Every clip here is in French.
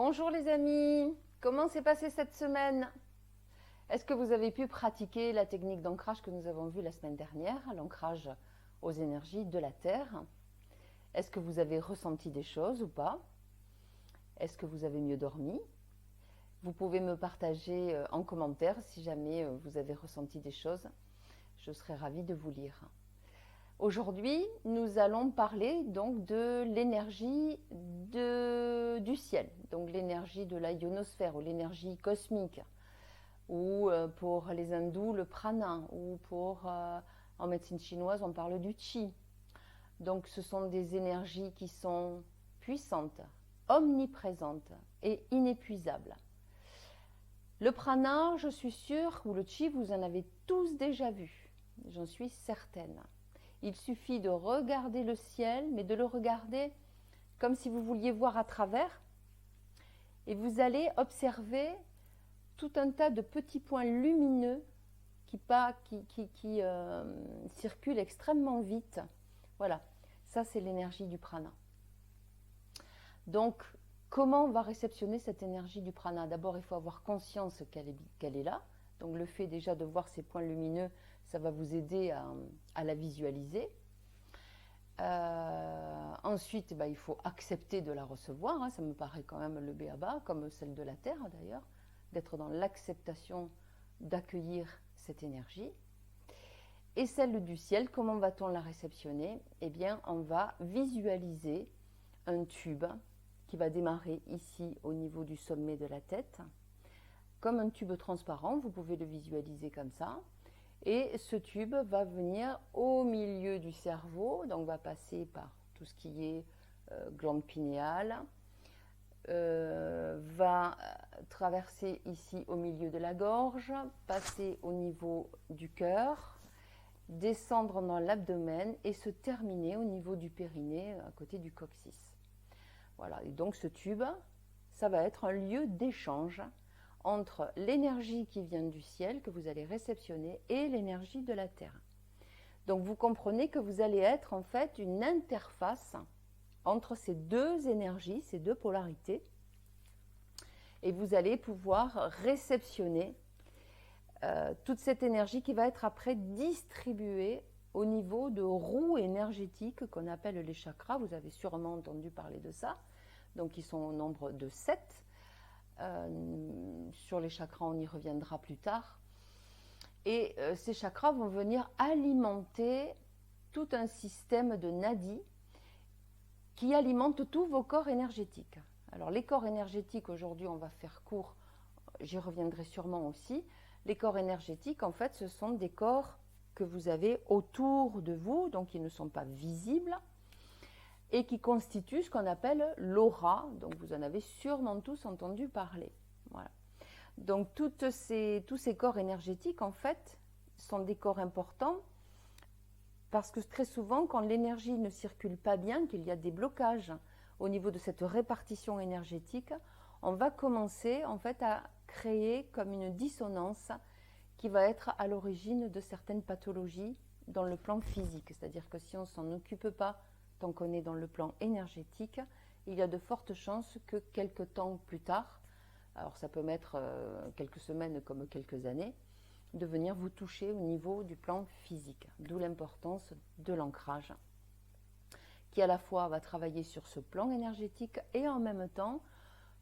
Bonjour les amis, comment s'est passée cette semaine? Est-ce que vous avez pu pratiquer la technique d'ancrage que nous avons vue la semaine dernière, l'ancrage aux énergies de la Terre? Est-ce que vous avez ressenti des choses ou pas? Est-ce que vous avez mieux dormi? Vous pouvez me partager en commentaire si jamais vous avez ressenti des choses. Je serai ravie de vous lire. Aujourd'hui, nous allons parler donc de l'énergie du ciel, donc l'énergie de la ionosphère ou l'énergie cosmique, ou pour les hindous le prana, ou en médecine chinoise on parle du chi. Donc ce sont des énergies qui sont puissantes, omniprésentes et inépuisables. Le prana, je suis sûre, ou le chi, vous en avez tous déjà vu, j'en suis certaine. Il suffit de regarder le ciel, mais de le regarder comme si vous vouliez voir à travers. Et vous allez observer tout un tas de petits points lumineux qui circulent extrêmement vite. Voilà, ça c'est l'énergie du prana. Donc, comment on va réceptionner cette énergie du prana? D'abord, il faut avoir conscience qu'elle est là. Donc, le fait déjà de voir ces points lumineux, ça va vous aider à la visualiser. Ensuite, il faut accepter de la recevoir, hein, ça me paraît quand même le b.a.-ba, comme celle de la Terre d'ailleurs, d'être dans l'acceptation d'accueillir cette énergie. Et celle du ciel, comment va-t-on la réceptionner? Eh bien, on va visualiser un tube qui va démarrer ici au niveau du sommet de la tête, comme un tube transparent, vous pouvez le visualiser comme ça. Et ce tube va venir au milieu du cerveau, donc va passer par tout ce qui est glande pinéale, va traverser ici au milieu de la gorge, passer au niveau du cœur, descendre dans l'abdomen et se terminer au niveau du périnée, à côté du coccyx. Voilà, et donc ce tube, ça va être un lieu d'échange entre l'énergie qui vient du ciel, que vous allez réceptionner, et l'énergie de la Terre. Donc vous comprenez que vous allez être en fait une interface entre ces deux énergies, ces deux polarités, et vous allez pouvoir réceptionner toute cette énergie qui va être après distribuée au niveau de roues énergétiques qu'on appelle les chakras. Vous avez sûrement entendu parler de ça. Donc ils sont au nombre de 7. Sur les chakras, on y reviendra plus tard. Et ces chakras vont venir alimenter tout un système de nadis qui alimente tous vos corps énergétiques. Alors les corps énergétiques, aujourd'hui on va faire court, j'y reviendrai sûrement aussi. Les corps énergétiques, en fait, ce sont des corps que vous avez autour de vous, donc ils ne sont pas visibles, et qui constituent ce qu'on appelle l'aura. Donc vous en avez sûrement tous entendu parler. Voilà. Donc tous ces corps énergétiques, en fait, sont des corps importants parce que très souvent, quand l'énergie ne circule pas bien, qu'il y a des blocages au niveau de cette répartition énergétique, on va commencer en fait à créer comme une dissonance qui va être à l'origine de certaines pathologies dans le plan physique. C'est-à-dire que si on ne s'en occupe pas tant qu'on est dans le plan énergétique, il y a de fortes chances que quelques temps plus tard, alors ça peut mettre quelques semaines comme quelques années, de venir vous toucher au niveau du plan physique. D'où l'importance de l'ancrage, qui à la fois va travailler sur ce plan énergétique et en même temps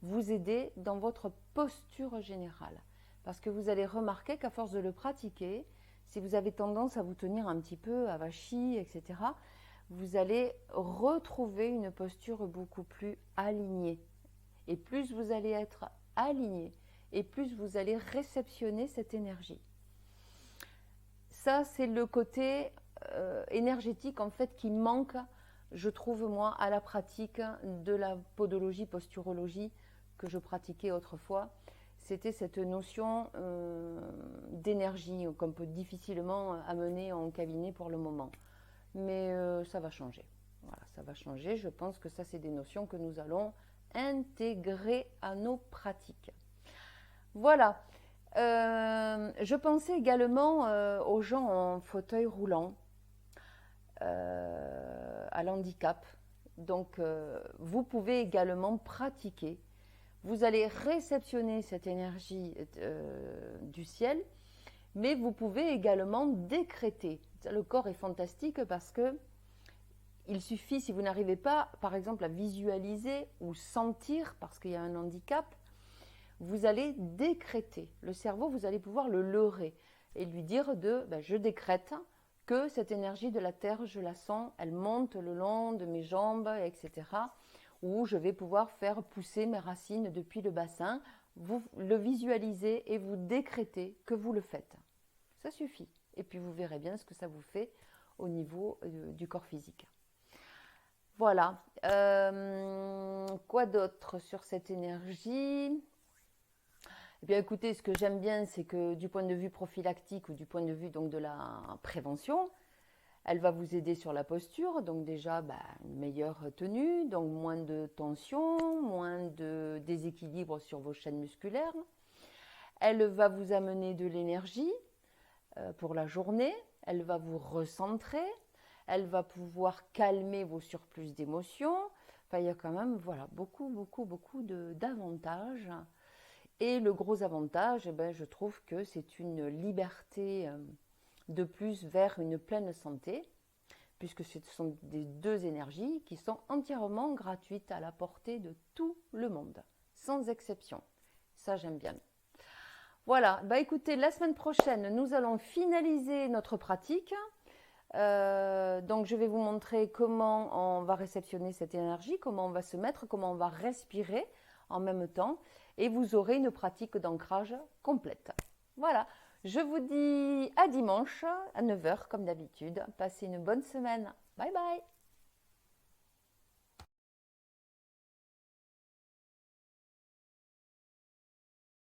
vous aider dans votre posture générale. Parce que vous allez remarquer qu'à force de le pratiquer, si vous avez tendance à vous tenir un petit peu avachi, etc., vous allez retrouver une posture beaucoup plus alignée. Et plus vous allez être aligné, et plus vous allez réceptionner cette énergie. Ça, c'est le côté énergétique en fait qui manque, je trouve moi, à la pratique de la podologie, posturologie que je pratiquais autrefois. C'était cette notion d'énergie qu'on peut difficilement amener en cabinet pour le moment. Mais ça va changer. Voilà, ça va changer. Je pense que ça, c'est des notions que nous allons intégrer à nos pratiques. Voilà. Je pensais également aux gens en fauteuil roulant, à l'handicap. Donc, vous pouvez également pratiquer Vous allez réceptionner cette énergie du ciel, mais vous pouvez également décréter. Le corps est fantastique parce que il suffit, si vous n'arrivez pas, par exemple, à visualiser ou sentir, parce qu'il y a un handicap, vous allez décréter. Le cerveau, vous allez pouvoir le leurrer et lui dire je décrète que cette énergie de la Terre, je la sens, elle monte le long de mes jambes, etc. Ou je vais pouvoir faire pousser mes racines depuis le bassin. Vous le visualisez et vous décrétez que vous le faites. Ça suffit. Et puis vous verrez bien ce que ça vous fait au niveau du corps physique. Voilà. Quoi d'autre sur cette énergie ? Eh bien, écoutez, ce que j'aime bien, c'est que du point de vue prophylactique ou du point de vue donc, de la prévention, elle va vous aider sur la posture, donc déjà une meilleure tenue, donc moins de tension, moins de déséquilibre sur vos chaînes musculaires. Elle va vous amener de l'énergie pour la journée, elle va vous recentrer, elle va pouvoir calmer vos surplus d'émotions. Enfin, il y a quand même beaucoup d'avantages. Et le gros avantage, je trouve que c'est une liberté de plus vers une pleine santé, puisque ce sont des deux énergies qui sont entièrement gratuites à la portée de tout le monde, sans exception. Ça, j'aime bien. Voilà, écoutez, la semaine prochaine, nous allons finaliser notre pratique. Donc, je vais vous montrer comment on va réceptionner cette énergie, comment on va se mettre, comment on va respirer en même temps. Et vous aurez une pratique d'ancrage complète. Voilà, je vous dis à dimanche à 9 h comme d'habitude. Passez une bonne semaine. Bye bye.